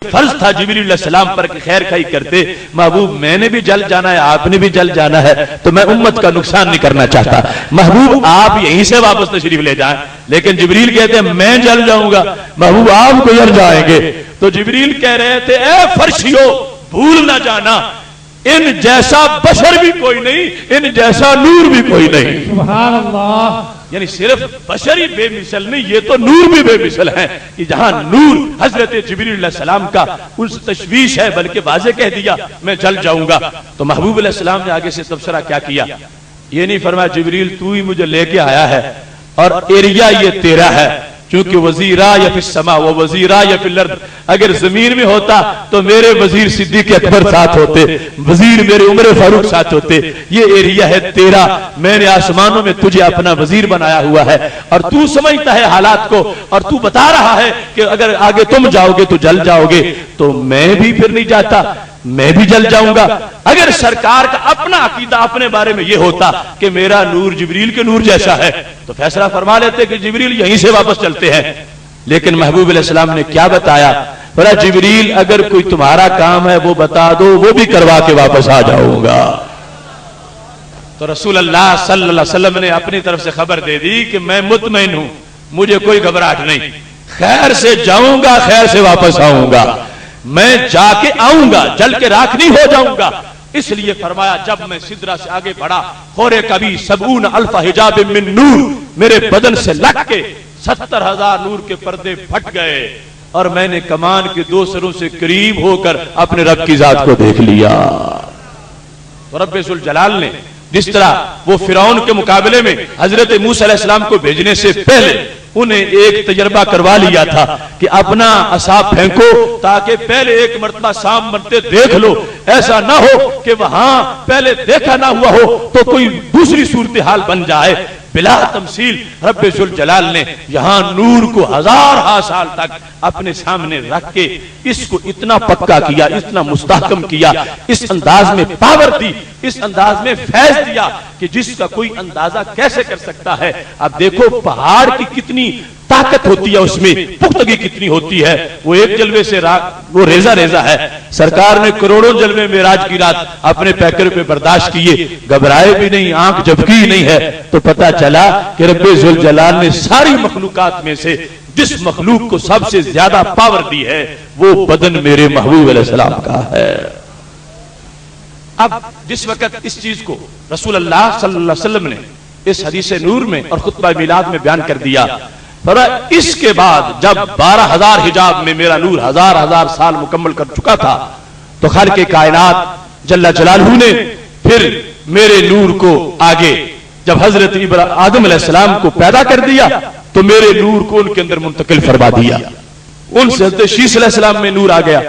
فرض تھا جبریل علیہ السلام پر کہ خیر خائی کرتے، محبوب میں نے بھی جل جانا ہے، آپ نے بھی جل جانا ہے، تو میں امت کا نقصان نہیں کرنا چاہتا، محبوب آپ یہیں سے واپس تشریف لے جائیں۔ لیکن جبریل کہتے ہیں میں جل جاؤں گا، محبوب آپ گزر جائیں گے۔ تو جبریل کہہ رہے تھے اے فرشیو بھول نہ جانا، ان جیسا بشر بھی کوئی نہیں، ان جیسا نور بھی کوئی نہیں۔ سبحان اللہ۔ یعنی صرف بشری بے مثل نہیں، یہ تو نور بھی بے مثل ہے کہ جہاں نور حضرت جبریل علیہ السلام کا اس تشویش ہے، بلکہ واضح کہہ دیا میں جل جاؤں گا۔ تو محبوب علیہ السلام نے آگے سے تبصرہ کیا کیا، یہ نہیں فرمایا جبریل تو ہی مجھے لے کے آیا ہے اور ایریا یہ تیرا ہے، چونکہ وزیرا یا فی السماء و وزیرا یا فی الارض، اگر زمین میں ہوتا تو میرے وزیر صدیق اکبر ساتھ ہوتے، وزیر میرے عمر فاروق ساتھ ہوتے، یہ ایریا ہے تیرا، میں نے آسمانوں میں تجھے اپنا وزیر بنایا ہوا ہے اور تو سمجھتا ہے حالات کو، اور تو بتا رہا ہے کہ اگر آگے تم جاؤ گے تو جل جاؤ گے، تو میں بھی پھر نہیں جاتا، میں بھی جل جاؤں گا۔ اگر سرکار کا اپنا عقیدہ اپنے بارے میں یہ ہوتا کہ میرا نور جبریل کے نور جیسا ہے تو فیصلہ فرما لیتے کہ جبریل یہیں سے واپس چلتے ہیں، لیکن محبوب علیہ السلام نے کیا بتایا، بڑا جبریل اگر کوئی تمہارا کام ہے وہ بتا دو، وہ بھی کروا کے واپس آ جاؤں گا۔ تو رسول اللہ صلی اللہ علیہ وسلم نے اپنی طرف سے خبر دے دی کہ میں مطمئن ہوں، مجھے کوئی گھبراہٹ نہیں، خیر سے جاؤں گا، خیر سے واپس آؤں گا، میں جا کے آؤں گا، جل کے راکھ نہیں ہو جاؤں گا۔ اس لیے فرمایا جب میں سدرہ سے آگے بڑھا، خورے کبھی 70,000 حجاب من نور، میرے بدن سے لگ کے 70,000 نور کے پردے پھٹ گئے اور میں نے کمان کے دو سروں سے قریب ہو کر اپنے رب کی ذات کو دیکھ لیا۔ تو رب ذوالجلال نے جس طرح وہ فرعون کے مقابلے میں حضرت موسیٰ علیہ السلام کو بھیجنے سے پہلے انہیں ایک تجربہ کروا لیا تھا کہ اپنا عصا پھینکو تاکہ پہلے ایک مرتبہ سام مرتے دیکھ لو، ایسا نہ ہو کہ وہاں پہلے دیکھا نہ ہوا ہو تو کوئی دوسری صورتحال بن جائے۔ بلا تمثیل رب ذوالجلال نے یہاں نور کو 1000 سال تک اپنے سامنے رکھ کے اس کو اتنا پکا کیا، اتنا مستحکم کیا، اس انداز میں پاور دی، اس انداز میں فیض دیا کہ جس کا کوئی اندازہ کیسے کر سکتا ہے۔ اب دیکھو پہاڑ کی کتنی طاقت ہوتی ہے، اس میں پختگی کتنی ہوتی ہے، وہ ایک جلوے سے وہ ریزہ ریزہ ہے۔ سرکار نے کروڑوں جلوے معراج کی رات اپنے پیکر پہ برداشت کیے، گھبرائے بھی نہیں، آنکھ جھپکی نہیں ہے، تو پتا چلا کہ رب ذوالجلال نے ساری مخلوقات میں سے جس مخلوق کو سب سے زیادہ پاور دی ہے وہ بدن میرے محبوب علیہ السلام کا ہے۔ اب جس وقت اس چیز کو رسول اللہ صلی اللہ علیہ وسلم نے اس حدیث نور میں اور خطبہ میلاد میں بیان کر دیا، اس کے بعد جب 12,000 حجاب میں میرا نور 1000 سال مکمل کر چکا تھا تو خالق کائنات جل جلالہ نے پھر میرے نور کو آگے جب حضرت آدم علیہ السلام کو پیدا کر دیا تو میرے نور کو ان کے اندر منتقل فرما دیا، ان سے حضرت شیس علیہ السلام میں نور آ گیا۔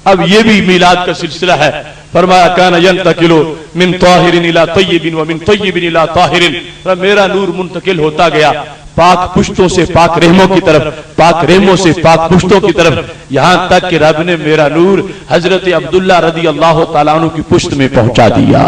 اب یہ بھی میلاد کا سلسلہ ہے، فرمایا کان ینتقل من طاہر الی طیب ومن طیب الی طاہر، میرا نور منتقل ہوتا گیا پاک پشتوں سے پاک رحموں کی طرف، پاک رحموں سے پاک پشتوں کی طرف، یہاں تک کہ رب نے میرا نور حضرت عبداللہ رضی اللہ تعالیٰ عنہ کی پشت میں پہنچا دیا،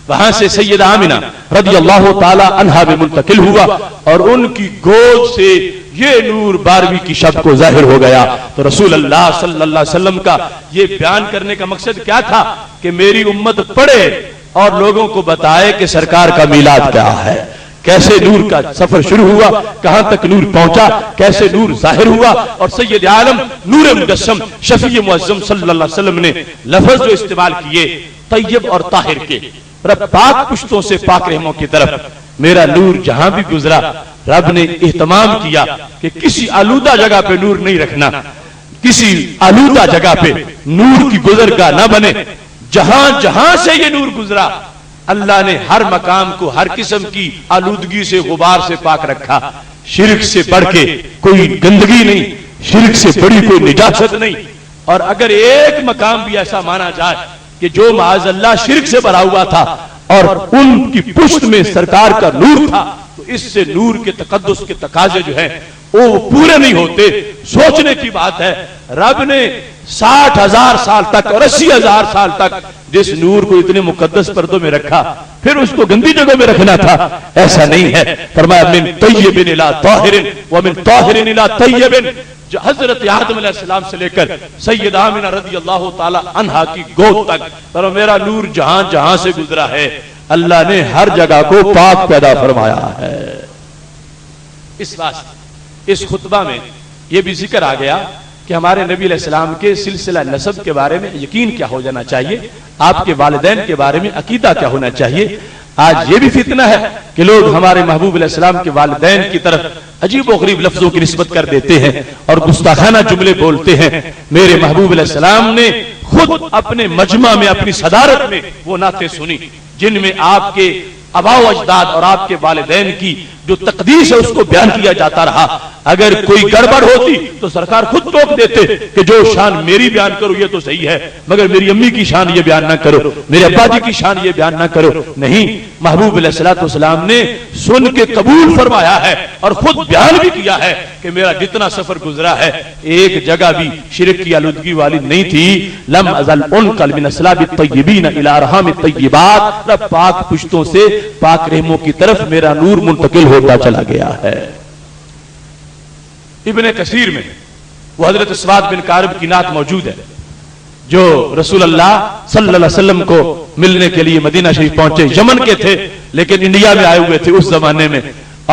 وہاں سے سیدہ آمنہ رضی اللہ تعالیٰ عنہا میں منتقل ہوا اور ان کی گود سے یہ نور 12ویں کی شب کو ظاہر ہو گیا۔ تو رسول اللہ صلی اللہ علیہ وسلم کا یہ بیان کرنے کا مقصد کیا تھا کہ میری امت پڑھے اور لوگوں کو بتائے کہ سرکار کا میلاد کیا ہے، کیسے نور کا سفر شروع ہوا، کہاں تک نور پہنچا، کیسے نور ظاہر ہوا، اور سید عالم نور مجسم شفیع معظم صلی اللہ علیہ وسلم نے لفظ جو استعمال کیے طیب اور طاہر کے، رب پاک پشتوں سے پاک رحموں کی طرف، میرا نور جہاں بھی گزرا رب نے اہتمام کیا کہ کسی آلودہ جگہ پہ نور نہیں رکھنا، کسی آلودہ جگہ پہ نور کی گزرگاہ نہ بنے، جہاں جہاں سے یہ نور گزرا اللہ نے ہر مقام کو ہر قسم کی آلودگی سے غبار سے پاک رکھا، شرک سے بڑھ کے کوئی گندگی نہیں، شرک سے بڑی کوئی نجاست نہیں، اور اگر ایک مقام بھی ایسا مانا جائے کہ جو معاذ اللہ شرک سے بھرا ہوا تھا اور ان کی پشت میں سرکار کا نور تھا تو اس سے نور کے تقدس کے تقاضے جو ہیں وہ پورے نہیں ہوتے۔ سوچنے کی بات ہے رب نے 60,000 سال تک اور 80,000 سال تک جس نور کو اتنے مقدس پردوں میں رکھا پھر اس کو گندی جگہ میں رکھنا تھا، ایسا نہیں ہے۔ فرمایا من طیب الی طاہر ومن طاہر الی طیب، جو حضرت آدم علیہ السلام سے لے کر سیدہ آمنہ رضی اللہ تعالی عنہا کی گود تک، اور میرا نور جہاں جہاں سے گزرا ہے اللہ نے ہر جگہ کو پاک پیدا فرمایا ہے۔ اس واسطے اس خطبہ میں یہ بھی ذکر آ گیا کہ ہمارے نبی علیہ السلام کے سلسلہ نسب کے بارے میں یقین کیا ہو جانا چاہیے، آپ کے والدین کے بارے میں عقیدہ کیا ہونا چاہیے۔ آج یہ بھی فتنہ ہے کہ لوگ ہمارے محبوب علیہ السلام کے والدین کی طرف عجیب و غریب لفظوں کی نسبت کر دیتے ہیں اور گستاخانہ جملے بولتے ہیں۔ میرے محبوب علیہ السلام نے خود اپنے مجمع میں اپنی صدارت میں وہ نعتیں سنی جن میں آپ کے آباء و اجداد اور آپ کے والدین کی جو تقدیس ہے اس کو بیان کیا جاتا رہا۔ اگر کوئی گڑبڑ ہوتی تو سرکار خود ٹوک دیتے کہ جو شان میری بیان کرو یہ تو صحیح ہے، مگر میری امی کی شان یہ بیان نہ کرو، میرے ابا جی کی شان یہ بیان نہ کرو۔ نہیں، محبوب علیہ الصلوۃ والسلام نے سن کے قبول فرمایا ہے اور خود بیان بھی کیا ہے کہ میرا جتنا سفر گزرا ہے ایک جگہ بھی شرک کی آلودگی والی نہیں تھی۔ لم ازل انقل من اسلاب الطیبین الی ارحام الطیبات، پاک پشتوں سے پاک رحموں کی طرف میرا نور منتقل ہوتا چلا گیا ہے۔ ابن کثیر میں وہ حضرت سواد بن کارب کی نعت موجود ہے جو رسول اللہ صلی اللہ علیہ وسلم کو ملنے کے لیے مدینہ شریف پہنچے، یمن کے تھے لیکن انڈیا میں آئے ہوئے تھے اس زمانے میں،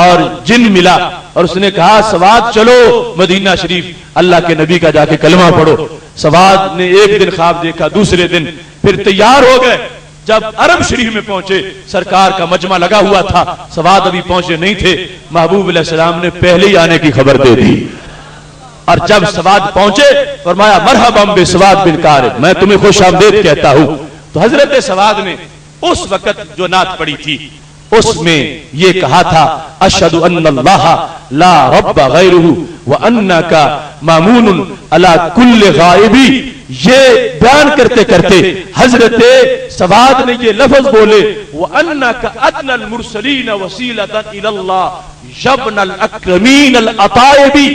اور جن ملا اور اس نے کہا سواد چلو مدینہ شریف اللہ کے نبی کا جا کے کلمہ پڑھو۔ سواد نے ایک دن خواب دیکھا، دوسرے دن پھر تیار ہو گئے۔ جب عرب شریف میں پہنچے سرکار کا مجمع لگا ہوا تھا، سواد ابھی پہنچے نہیں تھے، محبوب علیہ السلام نے پہلے ہی آنے کی خبر دے دی، اور جب سواد پہنچے فرمایا مرحبا بسواد بن کارب، میں تمہیں خوش آمدید کہتا ہوں۔ تو حضرت سواد نے اس وقت جو نعت پڑھی تھی اس میں یہ کہا تھا اشہد ان اللہ لا رب غیرہ وانک مامون علی کل غائبی۔ یہ بیان کرتے کرتے حضرت سواد نے یہ لفظ بولے وانک ادنی المرسلین وسیلۃ الی اللہ یبن الاکرمین العطائبی،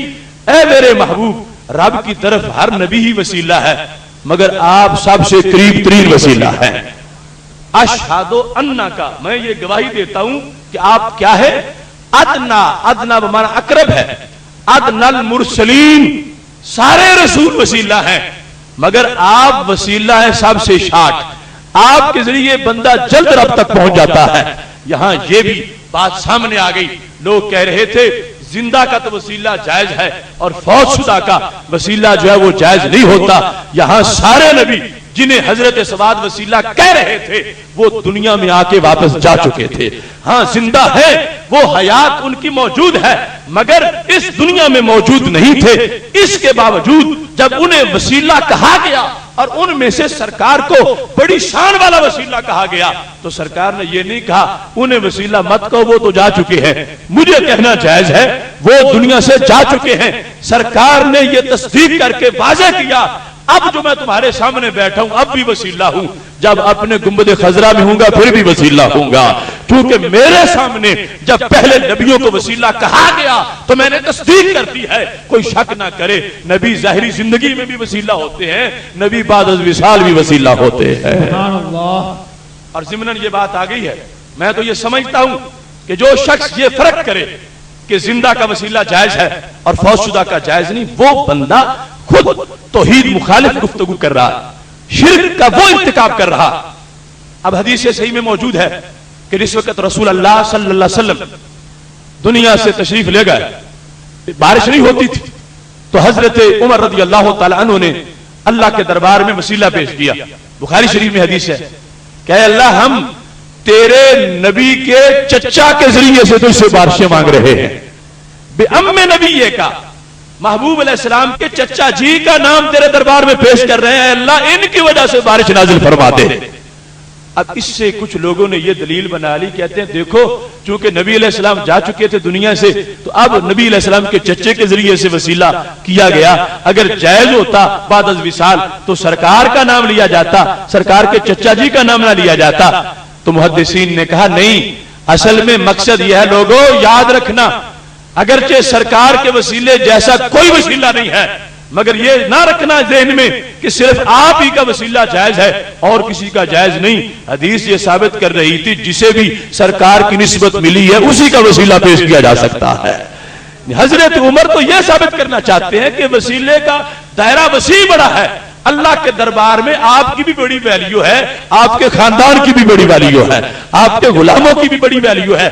اے میرے محبوب رب کی طرف ہر نبی ہی وسیلہ ہے مگر آپ سب سے قریب ترین وسیلہ ہیں۔ اشہد انہ کا، میں یہ گواہی دیتا ہوں کہ آپ کیا ہے، ادنا، ادنا بمعنی اقرب ہے، ادنا المرسلین، سارے رسول وسیلہ ہیں مگر آپ وسیلہ ہیں سب سے شارٹ، آپ کے ذریعے بندہ جلد رب تک پہنچ جاتا ہے۔ یہاں یہ بھی بات سامنے آ گئی، لوگ کہہ رہے تھے زندہ کا تو وسیلہ جائز ہے اور فوت شدہ کا وسیلہ جو ہے وہ جائز نہیں ہوتا۔ یہاں سارے نبی جنہیں حضرت سواد وسیلہ کہہ رہے تھے وہ دنیا میں آ کے واپس جا چکے تھے۔ ہاں زندہ ہے، وہ حیات ان کی موجود ہے مگر اس دنیا میں موجود نہیں تھے۔ اس کے باوجود جب انہیں وسیلہ کہا گیا اور ان میں سے سرکار کو بڑی شان والا وسیلہ کہا گیا تو سرکار نے یہ نہیں کہا انہیں وسیلہ مت کہو وہ تو جا چکے ہیں، مجھے کہنا جائز ہے وہ دنیا سے جا چکے ہیں۔ سرکار نے یہ تصدیق کر کے واضح کیا اب جو میں تمہارے سامنے بیٹھا ہوں اب بھی وسیلہ ہوں، جب اپنے گنبد خضرا میں ہوں گا پھر بھی وسیلہ ہوں گا، کیونکہ میرے سامنے جب پہلے نبیوں کو وسیلہ کہا گیا تو میں نے تصدیق کر دی ہے۔ کوئی شک نہ کرے نبی ظاہری زندگی میں بھی وسیلہ ہوتے ہیں، نبی بعد از وصال بھی وسیلہ ہوتے ہیں۔ سبحان اللہ۔ اور ضمناً یہ بات آ گئی ہے، میں تو یہ سمجھتا ہوں کہ جو شخص یہ فرق کرے کہ زندہ کا وسیلہ جائز ہے اور فوت شدہ کا جائز نہیں، وہ بندہ خود توحید مخالف گفتگو کر رہا، شرک کا وہ ارتکاب کر رہا۔ اب حدیث صحیح میں موجود ہے کہ اس وقت رسول اللہ صلی اللہ علیہ وسلم دنیا سے تشریف لے گئے، بارش نہیں ہوتی تھی تو حضرت عمر رضی اللہ تعالی عنہ نے اللہ کے دربار میں وسیلہ پیش کیا۔ بخاری شریف میں حدیث ہے کہ اے اللہ ہم تیرے نبی کے چچا کے ذریعے سے تجھ سے بارشیں مانگ رہے ہیں، بے ام نبی کا، محبوب علیہ السلام کے چچا جی کا نام تیرے دربار میں پیش کر رہے ہیں، اللہ ان کی وجہ سے بارش نازل فرما دے۔ اب اس سے کچھ لوگوں نے یہ دلیل بنا لی، کہتے ہیں دیکھو چونکہ نبی علیہ السلام جا چکے تھے دنیا سے تو اب نبی علیہ السلام کے چچے کے ذریعے سے وسیلہ کیا گیا، اگر جائز ہوتا بعد از وصال تو سرکار کا نام لیا جاتا، سرکار کے چچا جی کا نام نہ لیا جاتا۔ تو محدثین نے کہا نہیں، اصل میں مقصد یہ ہے لوگوں یاد رکھنا، اگرچہ سرکار کے وسیلے جیسا کوئی وسیلہ نہیں ہے مگر یہ نہ رکھنا ذہن میں کہ صرف آپ ہی کا وسیلہ جائز ہے اور کسی کا جائز نہیں۔ حدیث یہ ثابت کر رہی تھی جسے بھی سرکار کی نسبت ملی ہے اسی کا وسیلہ پیش کیا جا سکتا ہے۔ حضرت عمر تو یہ ثابت کرنا چاہتے ہیں کہ وسیلے کا دائرہ وسیع بڑا ہے، اللہ کے دربار میں آپ کی بھی بڑی ویلیو ہے، آپ کے خاندان کی بھی بڑی ویلیو ہے، آپ کے غلاموں کی بھی بڑی ویلیو ہے۔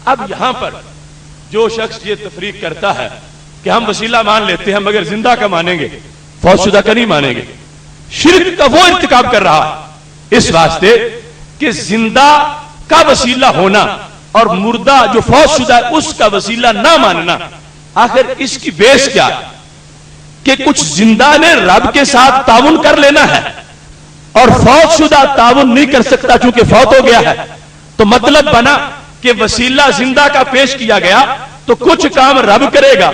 اب یہاں پر جو شخص یہ تفریق کرتا ہے کہ ہم وسیلہ مان لیتے ہیں مگر زندہ کا مانیں گے، فوت شدہ کا نہیں مانیں گے، شرک کا وہ ارتکاب کر رہا ہے، اس واسطے کہ زندہ کا وسیلہ ہونا اور مردہ جو فوت شدہ ہے اس کا وسیلہ نہ ماننا، آخر اس کی بیس کیا ہے کہ کچھ زندہ نے رب کے ساتھ تعاون کر لینا ہے اور فوت شدہ تعاون نہیں کر سکتا چونکہ فوت ہو گیا ہے، تو مطلب بنا کہ وسیلہ زندہ کا پیش کیا گیا تو کچھ کام رب کرے گا